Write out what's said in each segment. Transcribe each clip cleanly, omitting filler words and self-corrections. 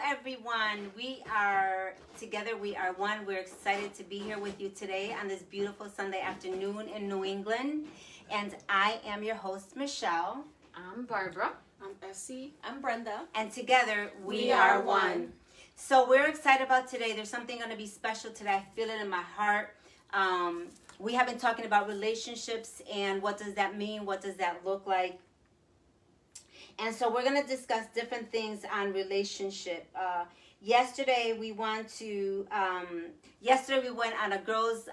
everyone. We are together. We are one. We're excited to be here with you today on this beautiful Sunday afternoon in New England. And I am your host, Michelle. I'm Barbara. I'm Esi. I'm Brenda. And together we are one. So we're excited about today. There's something going to be special today. I feel it in my heart. We have been talking about relationships and what does that mean? What does that look like? And so we're going to discuss different things on relationship. Yesterday we went on a girls'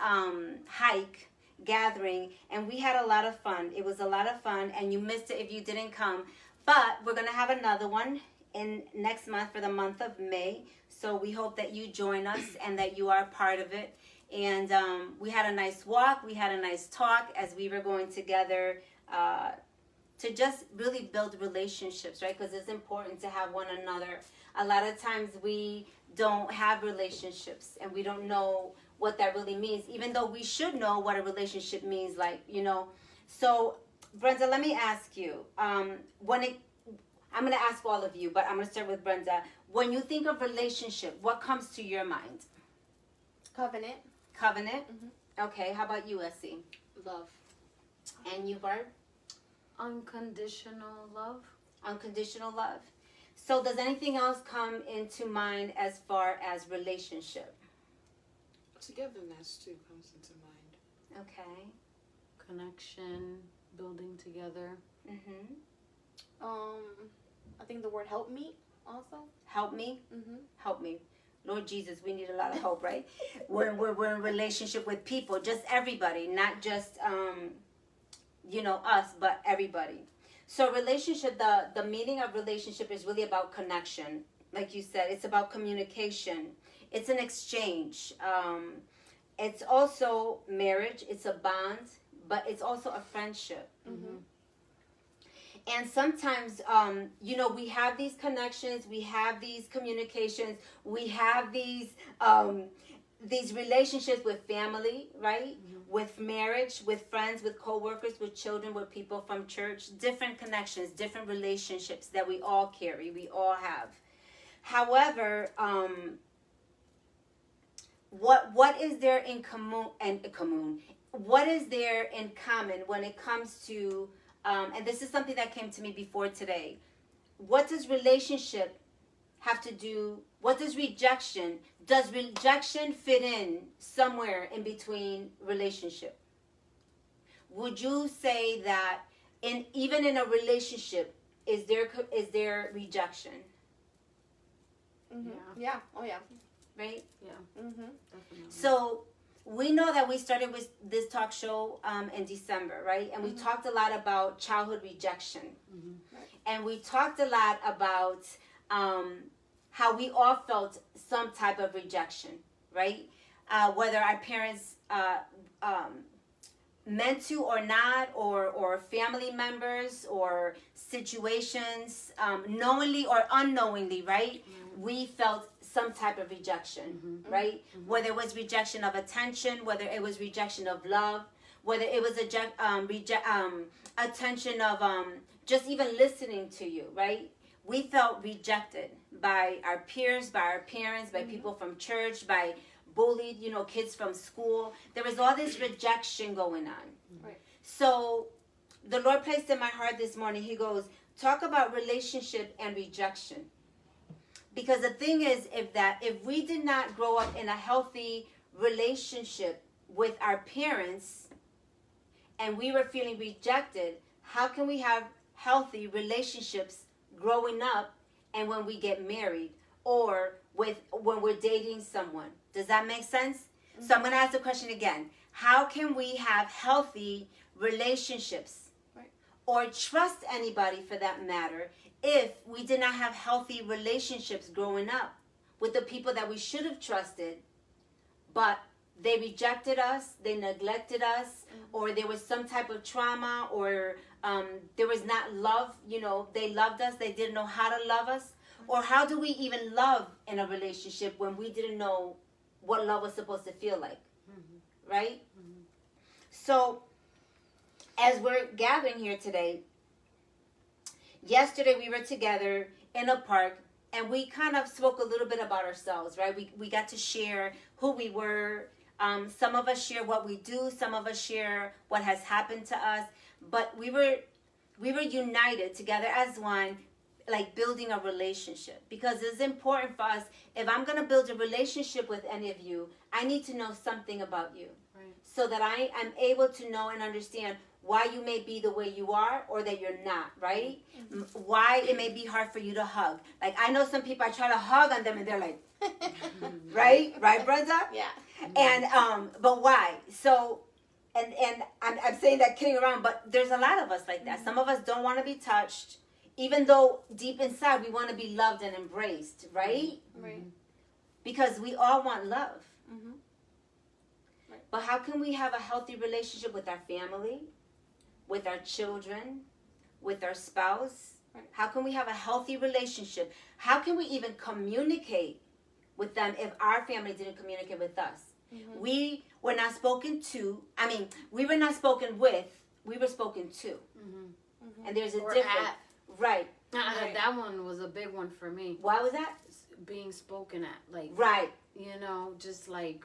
hike gathering, and we had a lot of fun. It was a lot of fun, and you missed it if you didn't come. But we're going to have another one in next month for the month of May. So we hope that you join us and that you are part of it. And we had a nice walk. We had a nice talk as we were going together to just really build relationships, right? Because it's important to have one another. A lot of times we don't have relationships and we don't know what that really means, even though we should know what a relationship means, like, you know. So, Brenda, let me ask you. I'm going to ask all of you, but I'm going to start with Brenda. When you think of relationship, what comes to your mind? Covenant. Covenant? Mm-hmm. Okay, how about you, Esi? Love. And you, Barb? Unconditional love. Unconditional love. So does anything else come into mind as far as relationship? Togetherness too comes into mind. Okay. Connection, building together. Mm-hmm. I think the word help me also. Help me? Mm-hmm. Help me. Lord Jesus, we need a lot of help, right? We're in relationship with people, just everybody, not just us, but everybody. So relationship, the meaning of relationship is really about connection. Like you said, it's about communication. It's an exchange. It's also marriage. It's a bond, but it's also a friendship. Mm-hmm. And sometimes, we have these connections, we have these communications, we have these relationships with family, right? Mm-hmm. With marriage, with friends, with co-workers, with children, with people from church, different connections, different relationships that we all carry, we all have. However, what is there in common? What is there in common when it comes to and this is something that came to me before today. What does relationship have to do? What does rejection? Does rejection fit in somewhere in between relationship? Would you say that even in a relationship, is there rejection? Mm-hmm. Yeah. Oh yeah. Right? Yeah. Mm-hmm. Definitely. So we know that we started with this talk show in December, right? And we talked a lot about childhood rejection. Mm-hmm. Right. And we talked a lot about how we all felt some type of rejection, right? Whether our parents meant to or not, or family members or situations, knowingly or unknowingly, right? Mm-hmm. We felt some type of rejection, right? Mm-hmm. Whether it was rejection of attention, whether it was rejection of love, whether it was attention of just even listening to you, right? We felt rejected by our peers, by our parents, by people from church, by bullied, kids from school. There was all this rejection going on. Right. So the Lord placed in my heart this morning, He goes, talk about relationship and rejection. Because the thing is, if we did not grow up in a healthy relationship with our parents and we were feeling rejected, how can we have healthy relationships growing up and when we get married or when we're dating someone? Does that make sense? Mm-hmm. So I'm going to ask the question again. How can we have healthy relationships, right, or trust anybody for that matter, if we did not have healthy relationships growing up with the people that we should have trusted, but they rejected us, they neglected us, or there was some type of trauma, or there was not love, they loved us, they didn't know how to love us? Or how do we even love in a relationship when we didn't know what love was supposed to feel like, right? Mm-hmm. So as we're gathering here today, yesterday we were together in a park and we kind of spoke a little bit about ourselves, right? We got to share who we were. Some of us share what we do. Some of us share what has happened to us. But we were united together as one, like building a relationship, because it's important for us. If I'm going to build a relationship with any of you, I need to know something about you, Right. so that I am able to know and understand why you may be the way you are, or that you're not, right? Why it may be hard for you to hug. Like, I know some people, I try to hug on them and they're like, right, Brenda? Yeah. And but why? So, and I'm saying that kidding around, but there's a lot of us like that. Some of us don't want to be touched, even though deep inside we want to be loved and embraced, right? Right. Because we all want love. Mm-hmm. But how can we have a healthy relationship with our family, with our children, with our spouse? Right. How can we have a healthy relationship? How can we even communicate with them if our family didn't communicate with us? Mm-hmm. We were not spoken to. I mean, we were not spoken with. We were spoken to. Mm-hmm. And there's a Or difference. at. Right. Right. That one was a big one for me. Why was that? Being spoken at, like, Right. you know, just like,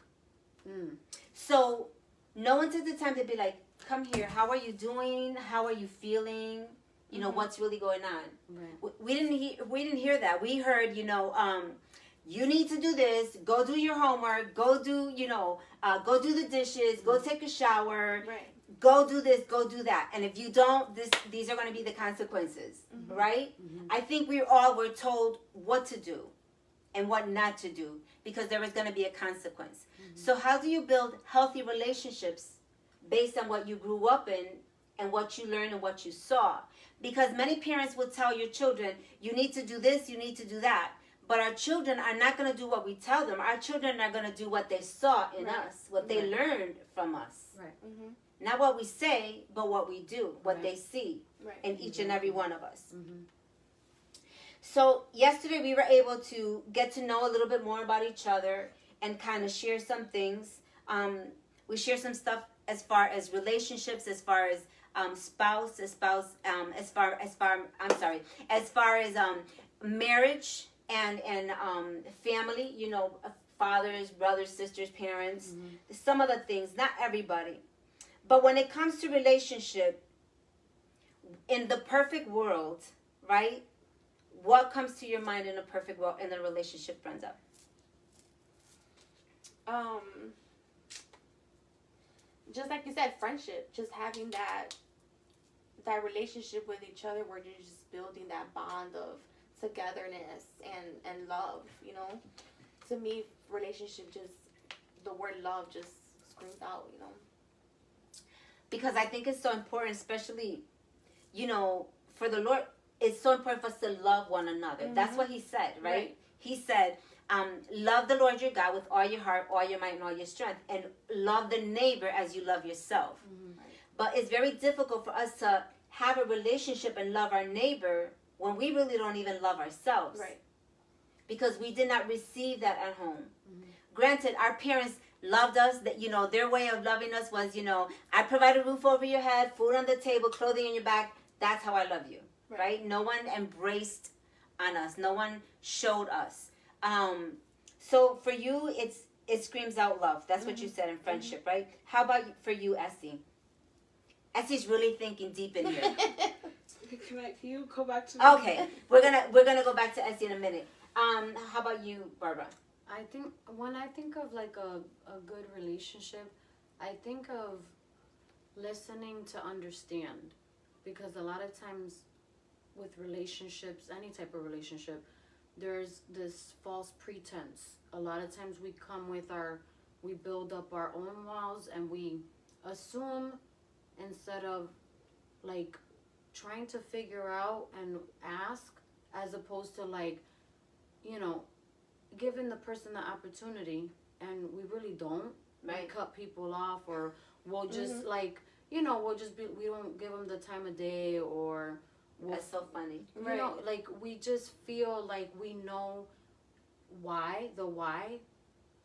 So no one took the time to be like, come here. How are you doing? How are you feeling? You know, what's really going on? right. We didn't hear that. We heard, you know, you need to do this. Go do your homework. Go do, you know, go do the dishes. Go take a shower. Right. Go do this. Go do that. And if you don't, these are going to be the consequences, right? Mm-hmm. I think we all were told what to do and what not to do, because there was going to be a consequence. So how do you build healthy relationships based on what you grew up in and what you learned and what you saw? Because many parents will tell your children, you need to do this, you need to do that. But our children are not going to do what we tell them. Our children are going to do what they saw in Right. us, what they learned from us. Right. Mm-hmm. Not what we say, but what we do, what Right. they see Right. in each and every one of us. Mm-hmm. So yesterday we were able to get to know a little bit more about each other and kind of share some things. We share some stuff as far as relationships, as far as as far as marriage and family. You know, fathers, brothers, sisters, parents. Some of the things, not everybody. But when it comes to relationship, in the perfect world, right? What comes to your mind in a perfect world, in a relationship, Brenda? Just like you said, friendship. Just having that relationship with each other where you're just building that bond of togetherness and love, you know? To me, relationship, just the word love just screams out, you know? Because I think it's so important, especially, you know, for the Lord, it's so important for us to love one another. That's what he said, right? He said, love the Lord your God with all your heart, all your might, and all your strength, and love the neighbor as you love yourself. But it's very difficult for us to have a relationship and love our neighbor when we really don't even love ourselves. Right. Because we did not receive that at home. Granted, our parents loved us, that, you know, their way of loving us was, you know, I provide a roof over your head, food on the table, clothing on your back. That's how I love you, right? No one embraced on us. No one showed us. So for you, it screams out love. That's what you said in friendship, right? How about for you, Esi? Esi's really thinking deep in here. Can you go back to? Okay, we're gonna go back to Esi in a minute. How about you, Barbara? I think when I think of like a good relationship, I think of listening to understand, because a lot of times with relationships, any type of relationship, there's this false pretense. A lot of times we build up our own walls and we assume instead of like trying to figure out and ask, as opposed to like, you know, giving the person the opportunity, and we really don't. Right. We cut people off, or we'll just like, you know, we don't give them the time of day, or That's so funny. you know, like we just feel like we know why the way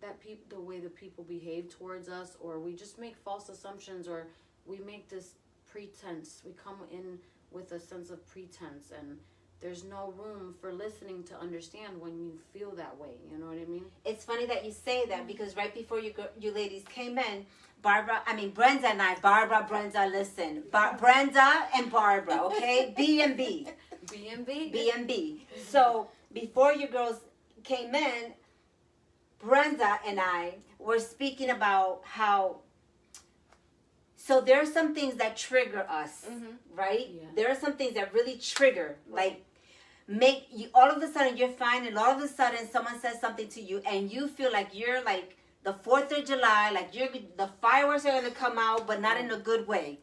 the people behave towards us, or we just make false assumptions, or we make this pretense. We come in with a sense of pretense, and there's no room for listening to understand when you feel that way. You know what I mean? It's funny that you say that because right before you ladies came in, Brenda and I, Barbara, Brenda, listen. Brenda and Barbara, okay? B&B. B&B? B&B. So before you girls came in, Brenda and I were speaking about how, so there are some things that trigger us, right? Yeah. There are some things that really trigger, like make you, all of a sudden you're fine and all of a sudden someone says something to you and you feel like you're like the 4th of July, like the fireworks are going to come out, but not in a good way,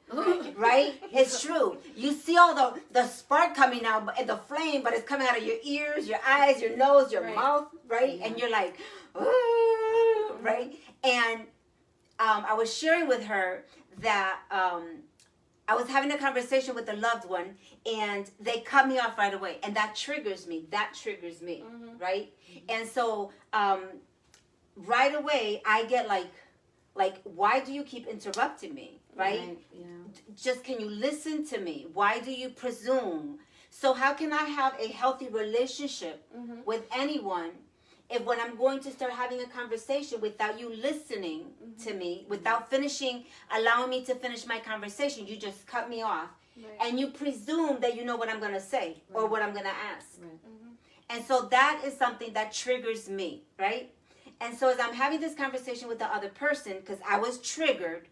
right? It's true. You see all the spark coming out and the flame, but it's coming out of your ears, your eyes, your nose, your mouth, right? Yeah. And you're like, ooh, right? And I was sharing with her that I was having a conversation with a loved one and they cut me off right away. And that triggers me. Right? And so right away I get like, why do you keep interrupting me? Right? Yeah. Just can you listen to me? Why do you presume? So how can I have a healthy relationship with anyone if when I'm going to start having a conversation without you listening to me, without allowing me to finish my conversation, you just cut me off. Right. And you presume that you know what I'm going to say or what I'm going to ask. Right. And so that is something that triggers me, right? And so as I'm having this conversation with the other person, because I was triggered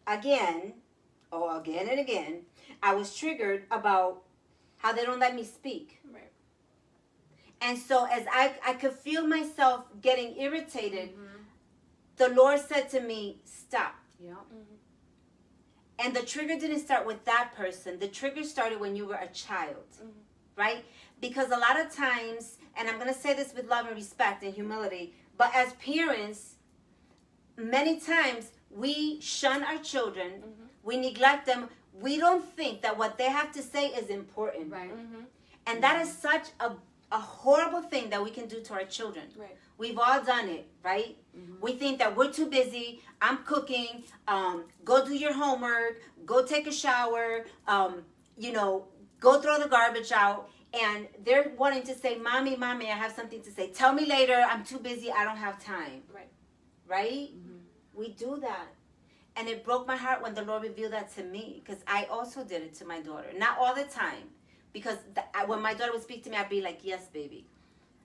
again and again, I was triggered about how they don't let me speak. Right. And so as I could feel myself getting irritated, the Lord said to me, stop. Yeah. And the trigger didn't start with that person. The trigger started when you were a child, right? Because a lot of times, and I'm going to say this with love and respect and humility, but as parents, many times we shun our children, we neglect them, we don't think that what they have to say is important. Right. And that is such a horrible thing that we can do to our children. Right. We've all done it, right? We think that we're too busy. I'm cooking. Go do your homework. Go take a shower. Go throw the garbage out. And they're wanting to say, Mommy, I have something to say. Tell me later. I'm too busy. I don't have time. Right? Right? We do that. And it broke my heart when the Lord revealed that to me because I also did it to my daughter. Not all the time. Because when my daughter would speak to me, I'd be like, yes, baby.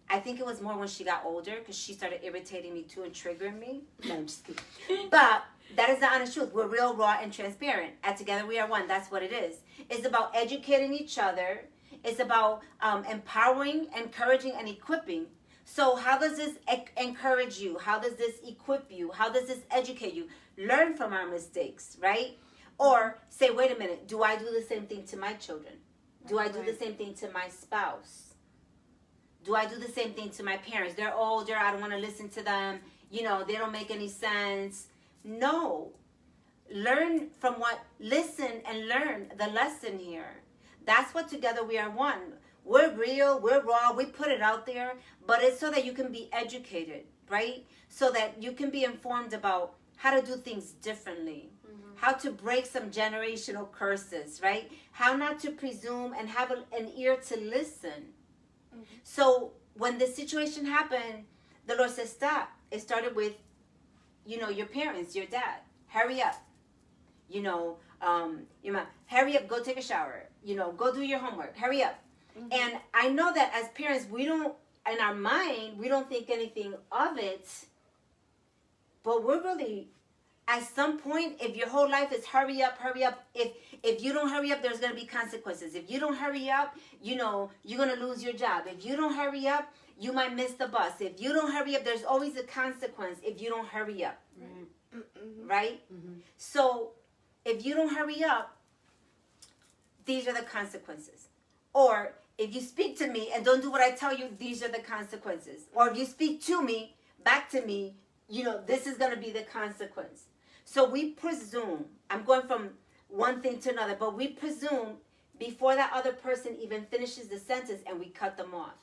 I think it was more when she got older because she started irritating me too and triggering me. No, I'm just kidding. But that is the honest truth. We're real, raw, and transparent. At Together We Are One, that's what it is. It's about educating each other. It's about empowering, encouraging, and equipping. So how does this encourage you? How does this equip you? How does this educate you? Learn from our mistakes, right? Or say, wait a minute, do I do the same thing to my children? Do I do the same thing to my spouse? Do I do the same thing to my parents? They're older. I don't want to listen to them. They don't make any sense. No. Listen and learn the lesson here. That's what Together We Are One. We're real. We're raw. We put it out there. But it's so that you can be educated, right? So that you can be informed about how to do things differently. How to break some generational curses, right? How not to presume and have an ear to listen. So when this situation happened, the Lord said, stop. It started with, your parents, your dad. Hurry up. Your mom, hurry up, go take a shower. Go do your homework. Hurry up. And I know that as parents, in our mind, we don't think anything of it. But we're really... At some point, if your whole life is hurry up, if you don't hurry up, there's going to be consequences. If you don't hurry up, you're going to lose your job. If you don't hurry up, you might miss the bus. If you don't hurry up, there's always a consequence if you don't hurry up. Right? So if you don't hurry up, these are the consequences. Or if you speak to me and don't do what I tell you, these are the consequences. Or if you speak to me, back to me, this is going to be the consequence. So we presume, I'm going from one thing to another, but we presume before that other person even finishes the sentence and we cut them off.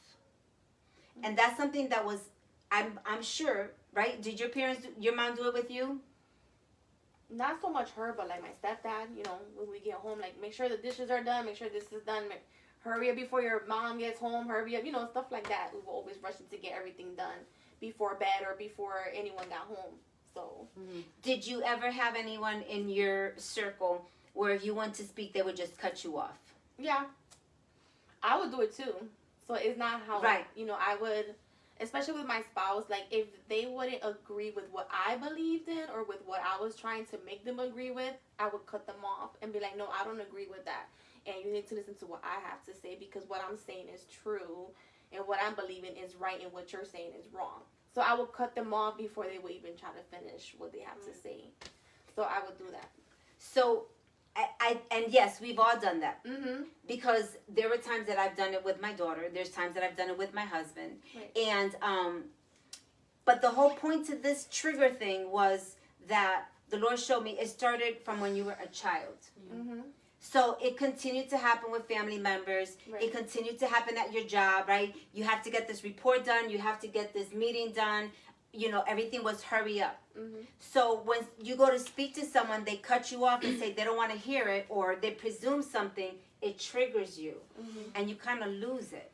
And that's something that was, I'm sure, right? Did your mom do it with you? Not so much her, but like my stepdad, when we get home, like make sure the dishes are done, make sure this is done, hurry up before your mom gets home, hurry up, stuff like that. We were always rushing to get everything done before bed or before anyone got home. So, did you ever have anyone in your circle where if you went to speak, they would just cut you off? yeah, I would do it too. So it's not how, Right. I would, especially with my spouse, like if they wouldn't agree with what I believed in or with what I was trying to make them agree with, I would cut them off and be like, no, I don't agree with that. And you need to listen to what I have to say because what I'm saying is true and what I'm believing is right and what you're saying is wrong. So I would cut them off before they would even try to finish what they have to say. So I would do that. So, and yes, we've all done that. Mm-hmm. Because there were times that I've done it with my daughter. There's times that I've done it with my husband. Right. And, but the whole point to this trigger thing was that the Lord showed me it started from when you were a child. Mm-hmm. So it continued to happen with family members. Right. It continued to happen at your job, right? You have to get this report done. You have to get this meeting done. Everything was hurry up. Mm-hmm. So when you go to speak to someone, they cut you off and say they don't want to hear it or they presume something. It triggers you and you kind of lose it.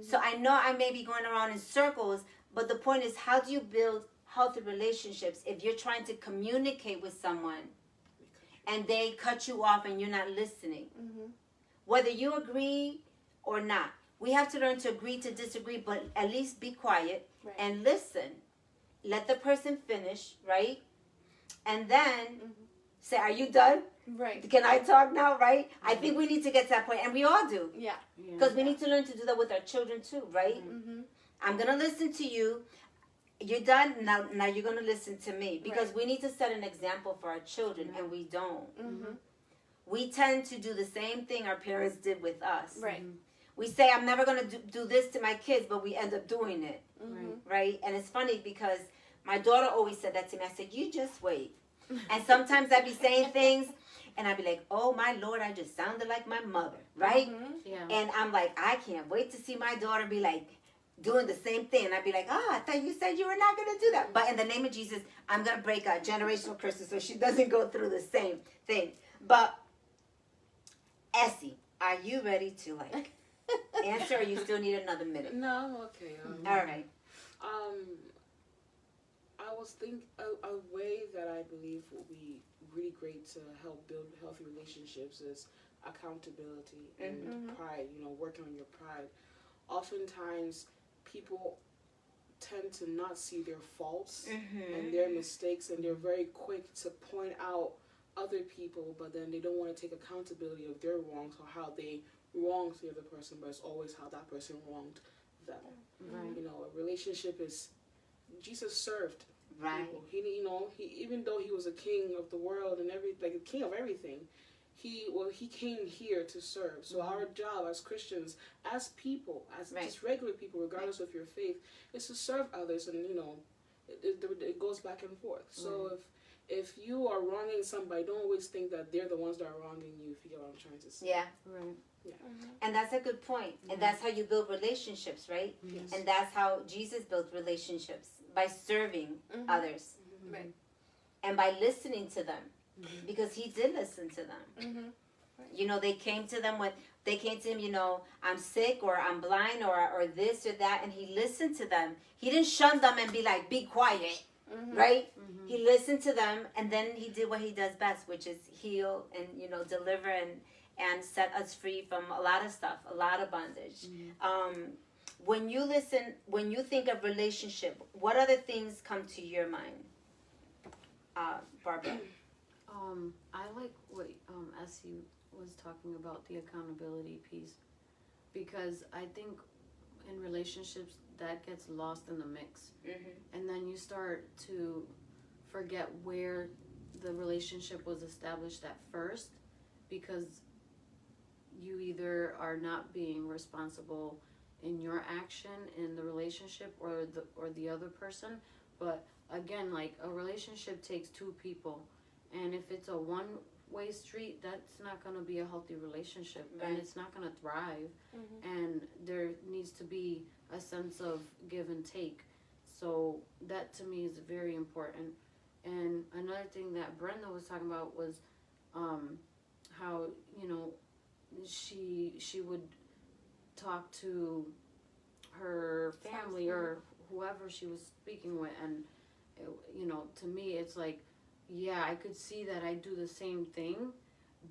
So I know I may be going around in circles, but the point is, how do you build healthy relationships if you're trying to communicate with someone and they cut you off and you're not listening? Whether you agree or not, we have to learn to agree to disagree, but at least be quiet and listen. Let the person finish, right? And then say, are you done? Right. Can I talk now, right? I think we need to get to that point, and we all do. Yeah. Because we need to learn to do that with our children too, right? Mm-hmm. I'm going to listen to you. You're done. Now you're going to listen to me. Because we need to set an example for our children, and we don't. Mm-hmm. We tend to do the same thing our parents did with us. Right. We say, I'm never going to do this to my kids, but we end up doing it, Mm-hmm. right? And it's funny because my daughter always said that to me. I said, you just wait. And sometimes I'd be saying things, and I'd be like, oh, my Lord, I just sounded like my mother, right? Mm-hmm. Yeah. And I'm like, I can't wait to see my daughter be like, doing the same thing. And I'd be like, I thought you said you were not going to do that. But in the name of Jesus, I'm going to break a generational curses so she doesn't go through the same thing. But, Esi, are you ready to, answer, or you still need another minute? No, I'm okay. All right. I was thinking a way that I believe will be really great to help build healthy relationships is accountability and pride. Working on your pride. Oftentimes, people tend to not see their faults and their mistakes, and they're very quick to point out other people, but then they don't want to take accountability of their wrongs or how they wronged the other person, but it's always how that person wronged them. Right. A relationship is, Jesus served Right. people. He even though he was a king of the world and a king of everything, he came here to serve. So our job as Christians, as people, as just regular people, regardless of your faith, is to serve others, and it goes back and forth. So if you are wronging somebody, don't always think that they're the ones that are wronging you. If you get what I'm trying to say. Yeah. Right. Yeah. And that's a good point. And that's how you build relationships, right? Yes. And that's how Jesus built relationships, by serving others. Right. And by listening to them. Because he did listen to them. They came to them him, I'm sick or I'm blind or this or that, and he listened to them. He didn't shun them and be like, be quiet, right? He listened to them, and then he did what he does best, which is heal and, deliver and set us free from a lot of stuff, a lot of bondage. When you think of relationship, what other things come to your mind, Barbara? I like what Esi was talking about, the accountability piece, because I think in relationships that gets lost in the mix, and then you start to forget where the relationship was established at first, because you either are not being responsible in your action in the relationship or the other person. But again, a relationship takes two people, and if it's a one-way street, that's not going to be a healthy relationship, and it's not going to thrive. And there needs to be a sense of give and take. So that to me is very important. And another thing that Brenda was talking about was how she would talk to her family or whoever she was speaking with, and it, to me it's like, yeah, I could see that I do the same thing,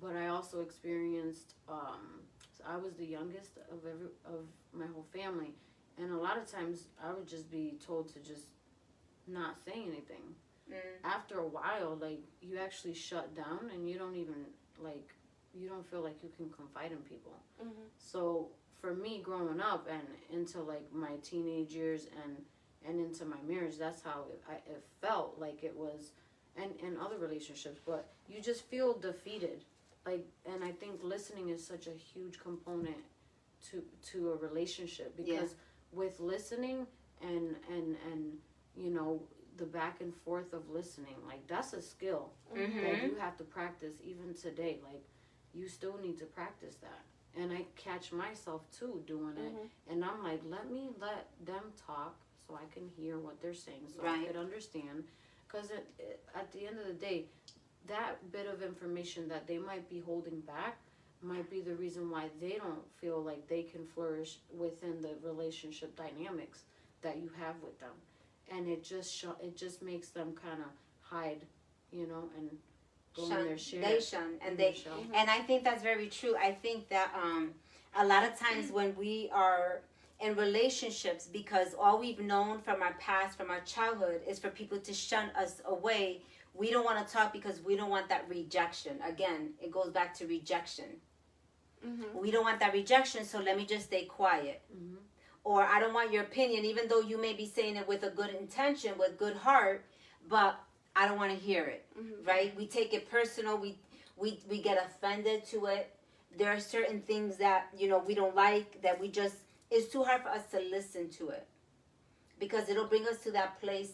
but I also experienced I was the youngest of my whole family, and a lot of times I would just be told to just not say anything. After a while, like, you actually shut down, and you don't even, like, you don't feel like you can confide in people. So for me, growing up and into, like, my teenage years and into my marriage, that's how it felt like it was, and other relationships, but you just feel defeated. Like, and I think listening is such a huge component to a relationship, because with listening and the back and forth of listening, like, that's a skill that you have to practice even today. Like, you still need to practice that. And I catch myself too doing it, and I'm like, let them talk so I can hear what they're saying, so I could understand, because at the end of the day, that bit of information that they might be holding back might be the reason why they don't feel like they can flourish within the relationship dynamics that you have with them. And it just makes them kind of hide, and go in their share. They shun, and and I think that's very true. I think that a lot of times when we are in relationships, because all we've known from our past, from our childhood, is for people to shun us away. We don't want to talk because we don't want that rejection. Again, it goes back to rejection. We don't want that rejection, so let me just stay quiet. Or I don't want your opinion, even though you may be saying it with a good intention, with good heart, but I don't want to hear it, right? We take it personal. We get offended to it. There are certain things that, we don't like, that it's too hard for us to listen to it, because it'll bring us to that place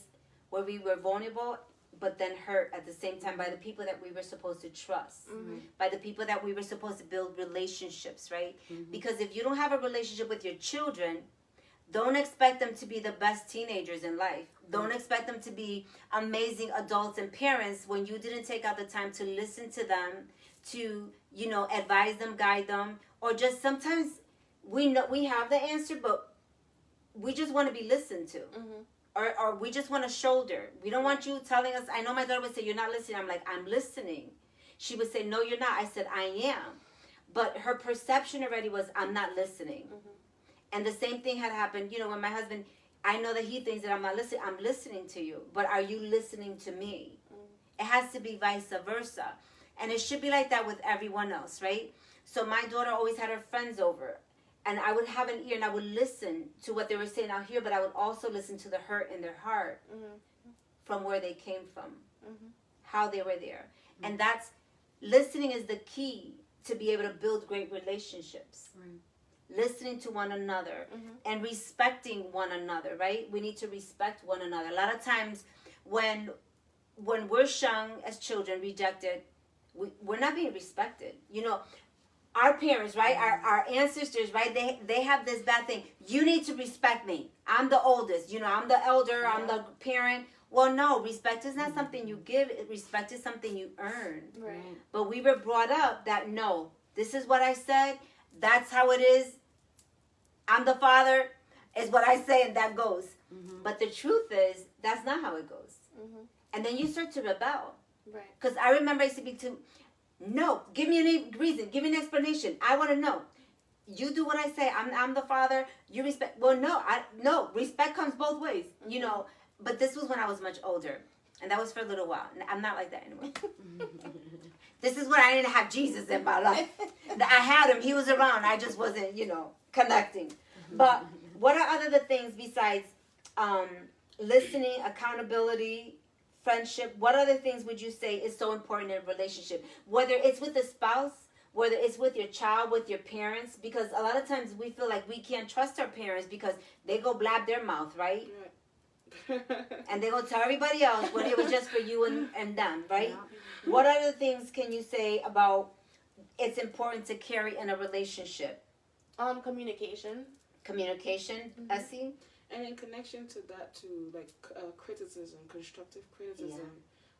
where we were vulnerable, but then hurt at the same time by the people that we were supposed to trust, by the people that we were supposed to build relationships, right? Because if you don't have a relationship with your children, don't expect them to be the best teenagers in life. Don't expect them to be amazing adults and parents when you didn't take out the time to listen to them, to, advise them, guide them, or just sometimes we know we have the answer, but we just want to be listened to. Or we just want a shoulder. We don't want you telling us. I know my daughter would say, you're not listening. I'm like, I'm listening. She would say, no, you're not. I said, I am. But her perception already was, I'm not listening. And the same thing had happened, when my husband, I know that he thinks that I'm not listening. I'm listening to you. But are you listening to me? It has to be vice versa. And it should be like that with everyone else, right? So my daughter always had her friends over. And I would have an ear and I would listen to what they were saying out here, but I would also listen to the hurt in their heart from where they came from, how they were there. And that's, listening is the key to be able to build great relationships. Listening to one another and respecting one another, right? We need to respect one another. A lot of times when we're shunned as children, rejected, we're not being respected. Our parents, right? Our ancestors, right? They have this bad thing. You need to respect me. I'm the oldest. I'm the elder. I'm the parent. Well, no, respect is not something you give. Respect is something you earn. Right. But we were brought up that, no, this is what I said. That's how it is. I'm the father, is what I say, and that goes. But the truth is, that's not how it goes. And then you start to rebel. Right. Because I remember I used to be too... No, give me any reason. Give me an explanation. I want to know. You do what I say. I'm the father. You respect. Well, no. Respect comes both ways. But this was when I was much older, and that was for a little while. I'm not like that anymore. This is when I didn't have Jesus in my life. I had him. He was around. I just wasn't, connecting. But what are other things besides listening, accountability, friendship? What other things would you say is so important in a relationship? Whether it's with a spouse, whether it's with your child, with your parents, because a lot of times we feel like we can't trust our parents because they go blab their mouth, right? And they go tell everybody else when it was just for you and them, right? What other things can you say about it's important to carry in a relationship? Communication. Communication, Esi? And in connection to that, too, like criticism, constructive criticism.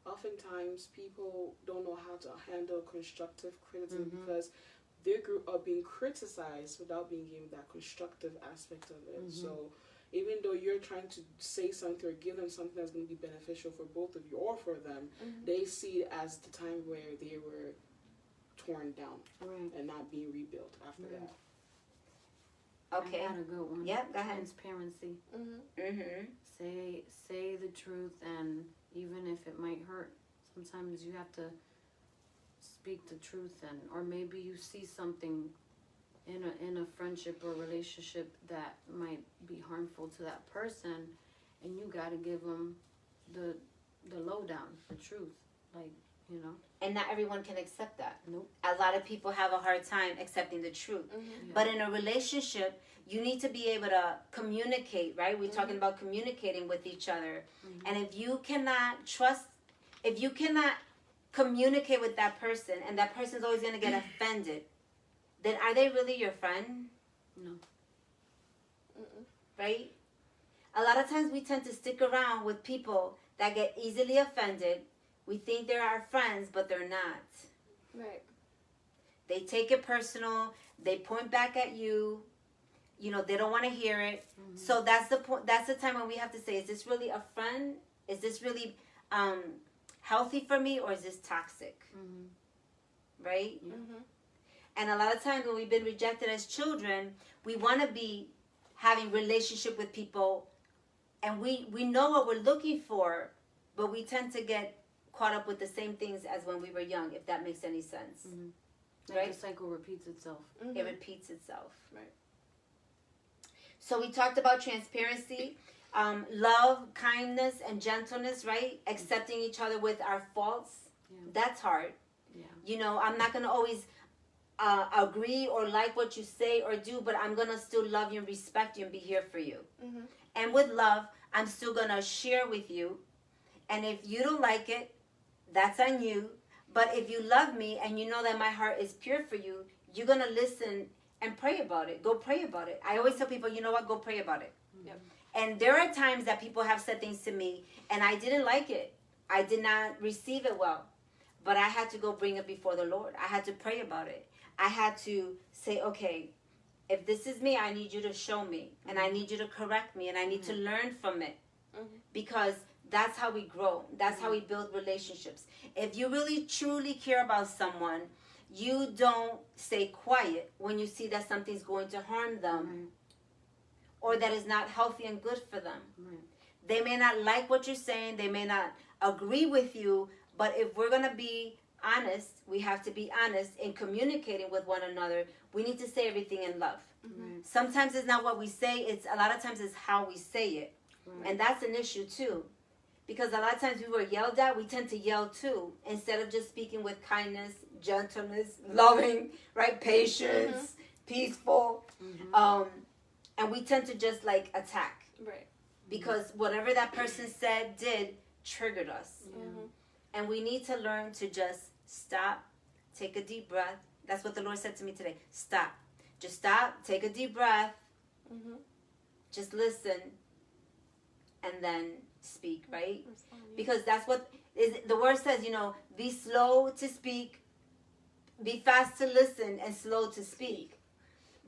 Oftentimes, people don't know how to handle constructive criticism because they grew up being criticized without being given that constructive aspect of it. So even though you're trying to say something or give them something that's going to be beneficial for both of you or for them, they see it as the time where they were torn down and not being rebuilt after that. Okay. I got a good one. Yep, go ahead. Transparency. Mm-hmm. Say the truth, and even if it might hurt, sometimes you have to speak the truth, and or maybe you see something in a friendship or relationship that might be harmful to that person, and you got to give them the lowdown, the truth, like, you know. And not everyone can accept that. Nope. A lot of people have a hard time accepting the truth. But in a relationship, you need to be able to communicate, right? We're talking about communicating with each other. And if you cannot communicate with that person, and that person's always going to get offended, then are they really your friend? No. Right? A lot of times we tend to stick around with people that get easily offended. We think they're our friends, but they're not. Right. They take it personal. They point back at you. You know, they don't want to hear it. So that's the point. That's the time when we have to say, is this really a friend? Is this really healthy for me, or is this toxic? Right? And a lot of times when we've been rejected as children, we want to be having relationship with people, and we know what we're looking for, but we tend to get caught up with the same things as when we were young, if that makes any sense. Like Right? the cycle repeats itself. It repeats itself. Right. So we talked about transparency, love, kindness, and gentleness, right? Accepting each other with our faults. Yeah. That's hard. Yeah. You know, I'm not going to always agree or like what you say or do, but I'm going to still love you and respect you and be here for you. And with love, I'm still going to share with you. And if you don't like it, that's on you. But if you love me and you know that my heart is pure for you, you're going to listen and pray about it. Go pray about it. I always tell people, you know what? Go pray about it. Yep. And there are times that people have said things to me and I didn't like it. I did not receive it well. But I had to go bring it before the Lord. I had to pray about it. I had to say, okay, if this is me, I need you to show me. And I need you to correct me. And I need to learn from it. Because that's how we grow. That's how we build relationships. If you really, truly care about someone, you don't stay quiet when you see that something's going to harm them or that is not healthy and good for them. They may not like what you're saying. They may not agree with you. But if we're going to be honest, we have to be honest in communicating with one another. We need to say everything in love. Sometimes it's not what we say. It's a lot of times it's how we say it. And that's an issue too. Because a lot of times we were yelled at, we tend to yell too. Instead of just speaking with kindness, gentleness, loving, right? Patience, peaceful. And we tend to just like attack. Right. Because whatever that person said, did, triggered us. And we need to learn to just stop, take a deep breath. That's what the Lord said to me today. Stop. Just stop, take a deep breath. Just listen. And then speak, right? Because that's what the word says, you know, be slow to speak, be fast to listen, and slow to speak.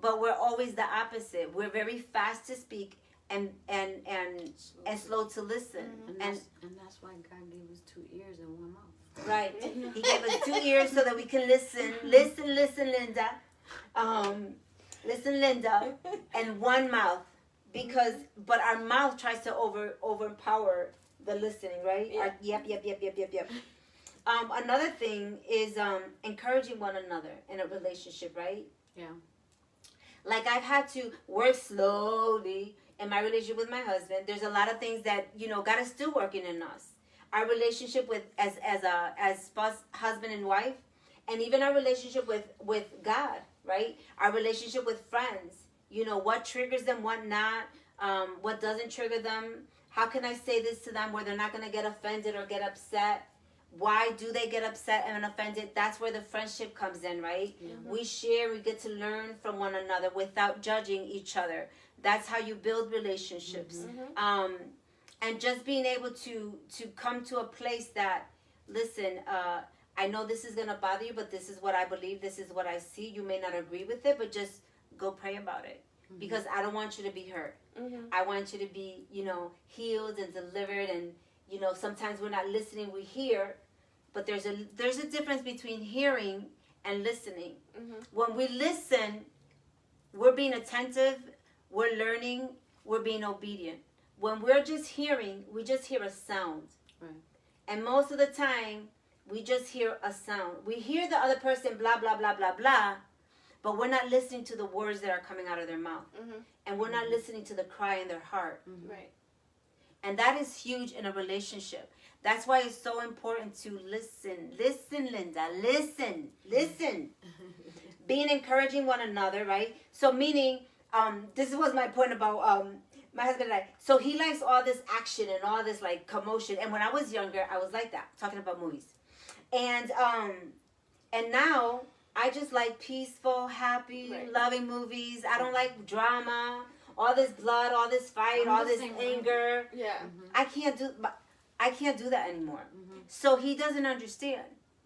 But we're always the opposite. We're very fast to speak and slow to listen. And that's why God gave us 2 ears and 1 mouth. Right. He gave us 2 ears so that we can listen. Listen, Linda. Listen, Linda. And 1 mouth. But our mouth tries to overpower the listening, right? Yep. Another thing is encouraging one another in a relationship, right? Yeah. Like I've had to work slowly in my relationship with my husband. There's a lot of things that, you know, God is still working in us. Our relationship with as spouse, husband and wife, and even our relationship with God, right? Our relationship with friends. You know, what triggers them, what not, what doesn't trigger them. How can I say this to them where they're not going to get offended or get upset? Why do they get upset and offended? That's where the friendship comes in, right? We share, we get to learn from one another without judging each other. That's how you build relationships. And just being able to come to a place that, listen, I know this is going to bother you, but this is what I believe. This is what I see. You may not agree with it, but just go pray about it. Because I don't want you to be hurt. I want you to be, healed and delivered. And, sometimes we're not listening. We hear. But there's a difference between hearing and listening. When we listen, we're being attentive. We're learning. We're being obedient. When we're just hearing, we just hear a sound. Right. And most of the time, we just hear a sound. We hear the other person blah, blah, blah, blah, blah, but we're not listening to the words that are coming out of their mouth. And we're not listening to the cry in their heart. Right. And that is huge in a relationship. That's why it's so important to listen. Listen, Linda. Listen. Being encouraging one another, right? So meaning, this was my point about my husband and I. So he likes all this action and all this like commotion. And when I was younger, I was like that, talking about movies. And now I just like peaceful, happy, loving movies. I don't like drama, all this blood, all this fight, all this anger. Yeah. I can't do that anymore. So he doesn't understand.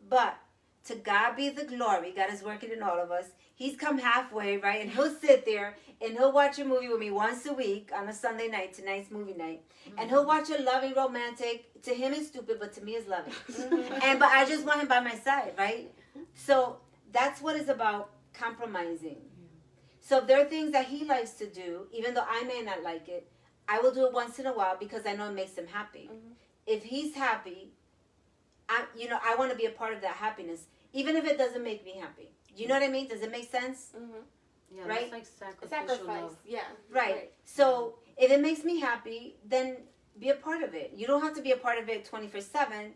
But to God be the glory. God is working in all of us. He's come halfway, right? And he'll sit there and he'll watch a movie with me once a week on a Sunday night. Tonight's movie night. And he'll watch a loving romantic. To him it's stupid, but to me it's loving. But I just want him by my side, right? So that's what it's about, compromising. So if there are things that he likes to do, even though I may not like it, I will do it once in a while because I know it makes him happy. If he's happy, I want to be a part of that happiness, even if it doesn't make me happy. You know what I mean? Does it make sense? Yeah, right? That's like sacrificial love. Yeah. Right. So if it makes me happy, then be a part of it. You don't have to be a part of it 24/7,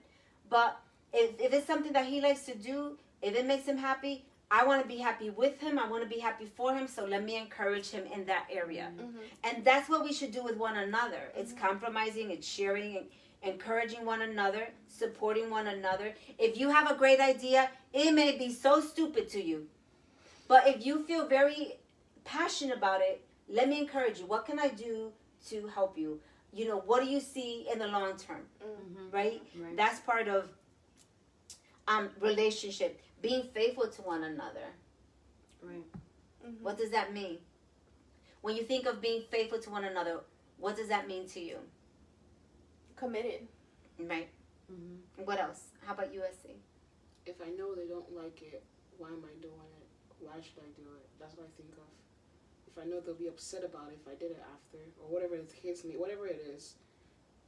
but if it's something that he likes to do, if it makes him happy, I want to be happy with him. I want to be happy for him. So let me encourage him in that area. And that's what we should do with one another. It's compromising, it's sharing, and encouraging one another, supporting one another. If you have a great idea, it may be so stupid to you. But if you feel very passionate about it, let me encourage you. What can I do to help you? What do you see in the long term? Right? That's part of relationship. Being faithful to one another. Right. What does that mean? When you think of being faithful to one another, what does that mean to you? Committed. Right. What else? How about USC? If I know they don't like it, why am I doing it? Why should I do it? That's what I think of. If I know they'll be upset about it if I did it after, or whatever it hits me, whatever it is,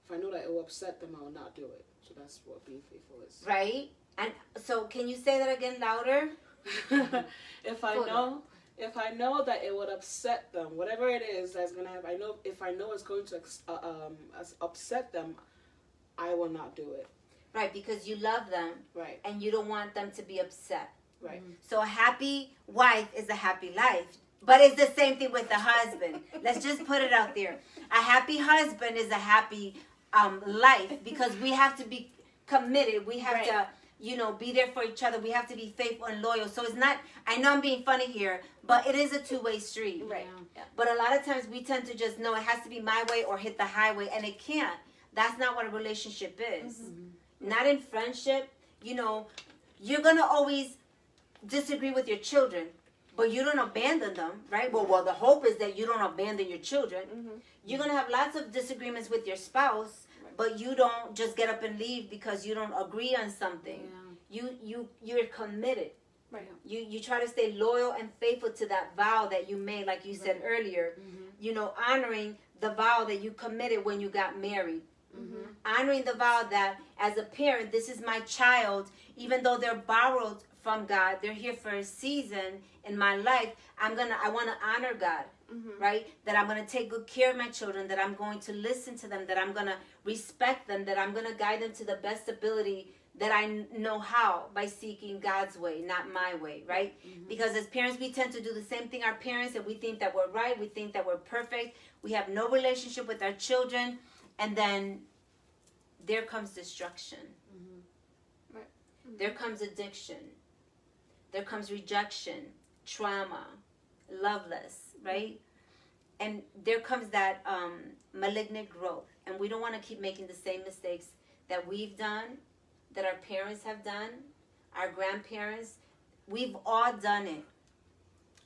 if I know that it will upset them, I will not do it. So that's what being faithful is. Right? And so can you say that again louder? If I know that it would upset them, whatever it is that's gonna happen, if I know it's going to upset them, I will not do it. Right, because you love them. Right. And you don't want them to be upset. Right. So a happy wife is a happy life. But it's the same thing with the husband. Let's just put it out there. A happy husband is a happy life because we have to be committed. We have to, be there for each other. We have to be faithful and loyal. So it's not, I know I'm being funny here, but it is a two-way street. Right. Yeah. But a lot of times we tend to just know it has to be my way or hit the highway, and it can't. That's not what a relationship is. Not in friendship. You're going to always disagree with your children, but you don't abandon them, right? Well, the hope is that you don't abandon your children. You're going to have lots of disagreements with your spouse, but you don't just get up and leave because you don't agree on something. You're committed. Right. You try to stay loyal and faithful to that vow that you made, like you said earlier. Honoring the vow that you committed when you got married. Honoring the vow that as a parent, this is my child, even though they're borrowed from God, they're here for a season in my life. I want to honor God, right? That I'm going to take good care of my children, that I'm going to listen to them, that I'm going to respect them, that I'm going to guide them to the best ability that I know how, by seeking God's way, not my way, right? Because as parents, we tend to do the same thing our parents, and we think that we're right, we think that we're perfect, we have no relationship with our children, and then there comes destruction. There comes addiction. There comes rejection, trauma, loveless, right? And there comes that malignant growth. And we don't want to keep making the same mistakes that we've done, that our parents have done. our grandparents. We've all done it.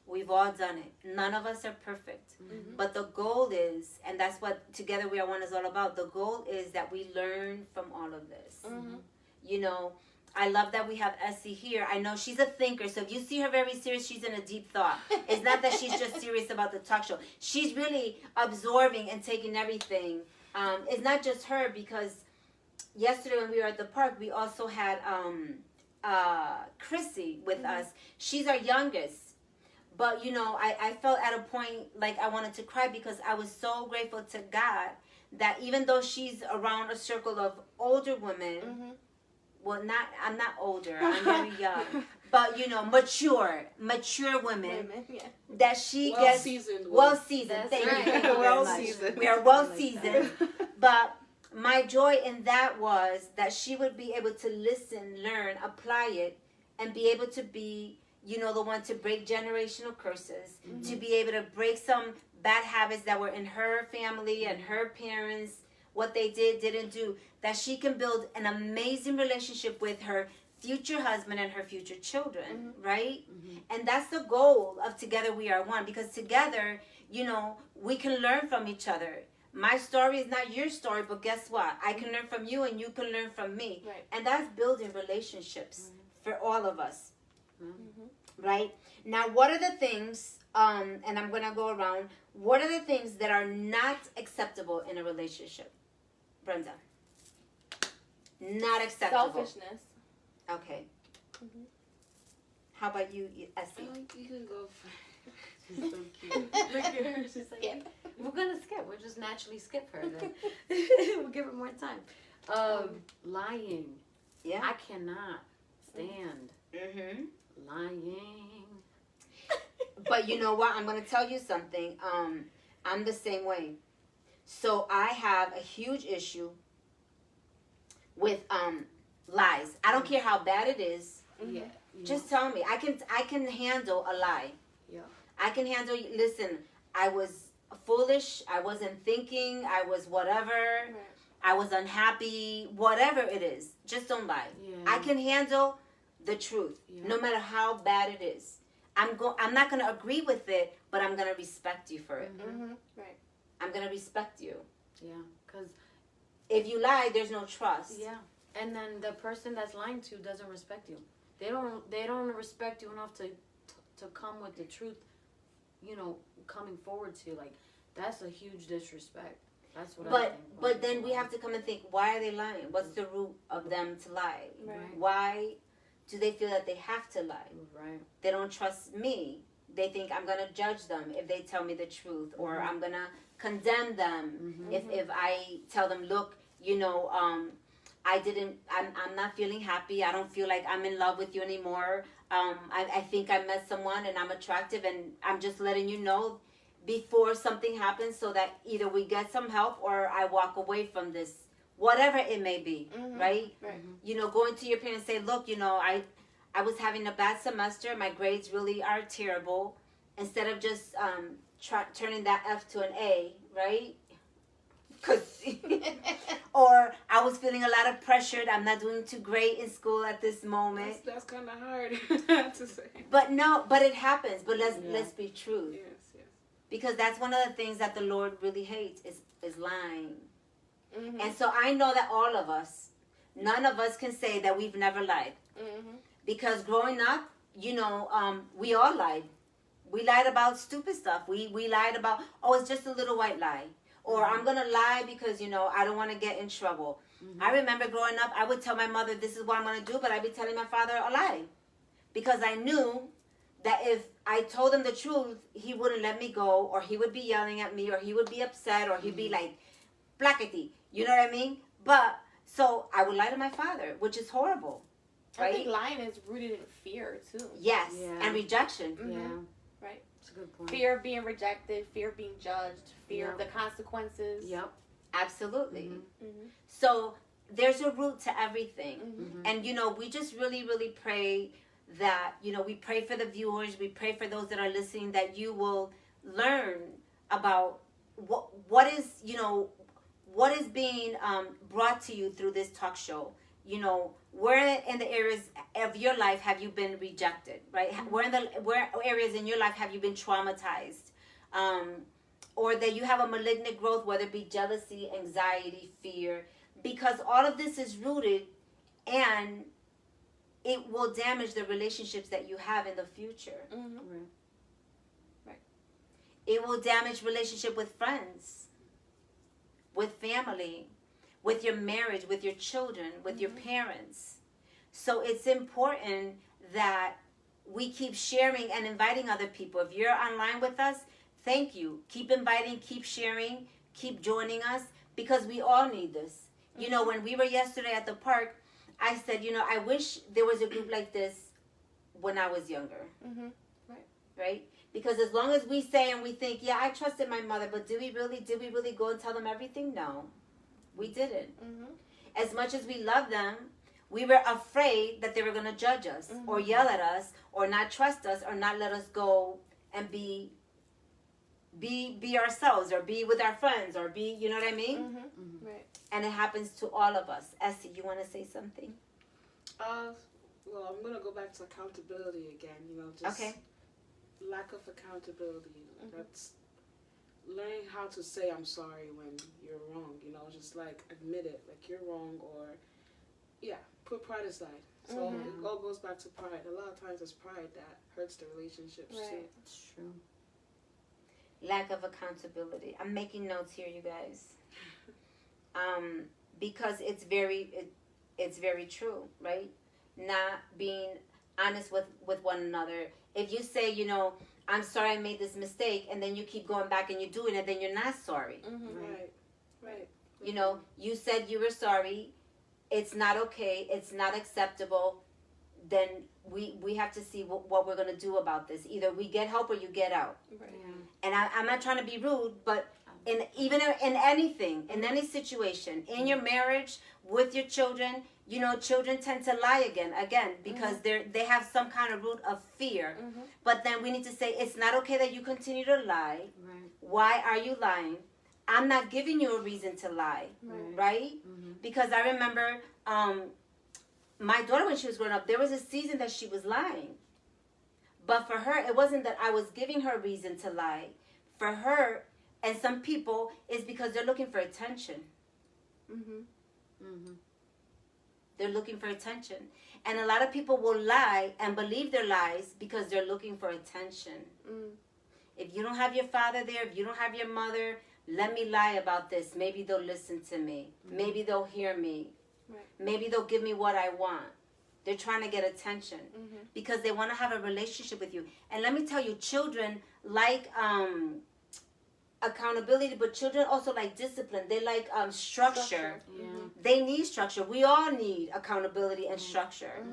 We've all done it. None of us are perfect. Mm-hmm. But the goal is, and that's what Together We Are One is all about, the goal is that we learn from all of this. Mm-hmm. You know, I love that we have Esi here. I know she's a thinker, so if you see her very serious, she's in a deep thought. It's not that she's just serious about the talk show. She's really absorbing and taking everything. It's not just her, because yesterday when we were at the park, we also had Chrissy with us. She's our youngest. But, you know, I felt at a point like I wanted to cry, because I was so grateful to God that even though she's around a circle of older women, well, I'm not older, I'm very young, but, you know, mature women, Yeah. that she Well gets seasoned. well-seasoned. That's Thank right. you very Well much. seasoned. We are well-seasoned. But my joy in that was that she would be able to listen, learn, apply it, and be able to be, you know, the one to break generational curses, to be able to break some bad habits that were in her family and her parents, what they didn't do, that she can build an amazing relationship with her future husband and her future children, right? And that's the goal of Together We Are One, because together, you know, we can learn from each other. My story is not your story, but guess what? I can learn from you and you can learn from me. Right. And that's building relationships for all of us. Right? Now, what are the things, and I'm going to go around, what are the things that are not acceptable in a relationship? Brenda. Not acceptable. Selfishness. Okay. How about you, Essie? You can go for She's so cute. Look at her. She's like, Yeah. we're gonna skip. We'll just naturally skip her then. We'll give her more time. Lying. Yeah. I cannot stand Mm-hmm. lying. But you know what? I'm going to tell you something. I'm the same way. So I have a huge issue with lies. I don't care how bad it is. Yeah. Just tell me. I can handle a lie. Yeah. I can handle. Listen, I was foolish. I wasn't thinking. I was whatever. Right. I was unhappy. Whatever it is, just don't lie. Yeah. I can handle the truth, Yeah. no matter how bad it is. I'm not gonna agree with it, but I'm gonna respect you for it. Right. I'm gonna respect you. Yeah. Cause If you lie, there's no trust. yeah, and then the person that's lying to doesn't respect you. They don't respect you enough to come with the truth. You know, coming forward to you, like, that's a huge disrespect. That's what I think. But then we have to come and think, why are they lying? What's the root of them to lie? Right. Why do they feel that they have to lie? Right. They don't trust me. They think I'm gonna judge them if they tell me the truth, or I'm gonna condemn them if I tell them, look, you know, I'm not feeling happy. I don't feel like I'm in love with you anymore. I think I met someone and I'm attractive, and I'm just letting you know before something happens, so that either we get some help or I walk away from this, whatever it may be, right? Right. You know, going to your parents and say, look, you know, I was having a bad semester. My grades really are terrible. Instead of just turning that F to an A, right? Or I was feeling a lot of pressure. I'm not doing too great in school at this moment. That's kind of hard to say. But no, but it happens. But let's be true. Yes. Because that's one of the things that the Lord really hates is lying. And so I know that all of us, none of us can say that we've never lied. Because growing up, you know, we all lied. We lied about stupid stuff. We lied about, oh, it's just a little white lie. Or I'm going to lie because, you know, I don't want to get in trouble. I remember growing up, I would tell my mother, this is what I'm going to do, but I'd be telling my father a lie. Because I knew that if I told him the truth, he wouldn't let me go, or he would be yelling at me, or he would be upset, or he'd be like, blackety. You know what I mean? But, so I would lie to my father, which is horrible. Right? I think lying is rooted in fear, too. Yes, Yeah. and rejection. Yeah. Right. It's a good point. Fear of being rejected, fear of being judged, fear of Yep. the consequences. Yep. Absolutely. Mm-hmm. So there's a root to everything. Mm-hmm. And, you know, we just really, really pray that, you know, we pray for the viewers, we pray for those that are listening, that you will learn about what is, you know, what is being brought to you through this talk show. You know, where in the areas of your life have you been rejected, right? Where areas in your life have you been traumatized? Or that you have a malignant growth, whether it be jealousy, anxiety, fear, because all of this is rooted, and it will damage the relationships that you have in the future. Right. It will damage relationship with friends, with family, with your marriage, with your children, with your parents. So it's important that we keep sharing and inviting other people. If you're online with us, thank you. Keep inviting, keep sharing, keep joining us, because we all need this. You know, when we were yesterday at the park, I said, you know, I wish there was a group like this when I was younger. Right? Because as long as we say and we think, yeah, I trusted my mother, but did we really go and tell them everything? No, we didn't. As much as we love them, we were afraid that they were going to judge us or yell at us or not trust us or not let us go and be ourselves or be with our friends or be, you know what I mean? Right. And it happens to all of us. Essie, you want to say something? Well, I'm gonna go back to accountability again. You know, just Okay. lack of accountability. That's learning how to say I'm sorry when you're wrong. You know, just like admit it, like you're wrong, or put pride aside. So it all goes back to pride. A lot of times it's pride that hurts the relationships too. That's true. Lack of accountability. I'm making notes here, you guys. Because it's very true, right? Not being honest with one another. If you say, you know, I'm sorry I made this mistake, and then you keep going back and you're doing it, then you're not sorry. Right. You know, you said you were sorry. It's not okay. It's not acceptable. Then we have to see what we're going to do about this. Either we get help or you get out. Right. And I'm not trying to be rude, but even in anything, in any situation, in your marriage, with your children, you know, children tend to lie again, because they have some kind of root of fear. But then we need to say, it's not okay that you continue to lie. Right. Why are you lying? I'm not giving you a reason to lie, right? Because I remember my daughter, when she was growing up, there was a season that she was lying. But for her, it wasn't that I was giving her a reason to lie. For her, and some people, it's because they're looking for attention. They're looking for attention. And a lot of people will lie and believe their lies because they're looking for attention. If you don't have your father there, if you don't have your mother, let me lie about this. Maybe they'll listen to me. Maybe they'll hear me. Maybe they'll give me what I want. They're trying to get attention because they want to have a relationship with you. And let me tell you, children like accountability, but children also like discipline. They like structure. They need structure. We all need accountability and structure.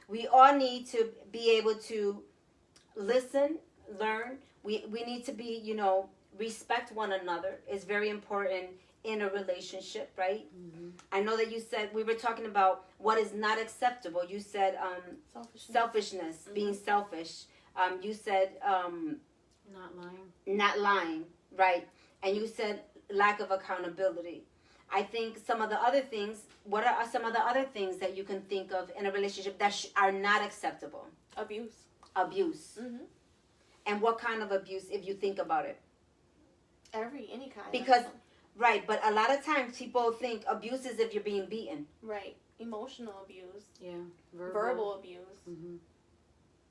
We all need to be able to listen, learn. We need to be, you know, respect one another. It's very important in a relationship, right? I know that you said, we were talking about what is not acceptable. You said selfishness, being selfish. You said not lying, right? And you said lack of accountability. I think some of the other things, what are some of the other things that you can think of in a relationship that are not acceptable? Abuse. And what kind of abuse, if you think about it? Any kind. Because, right, but a lot of times people think abuse is if you're being beaten. Right. Emotional abuse. Yeah. Verbal abuse.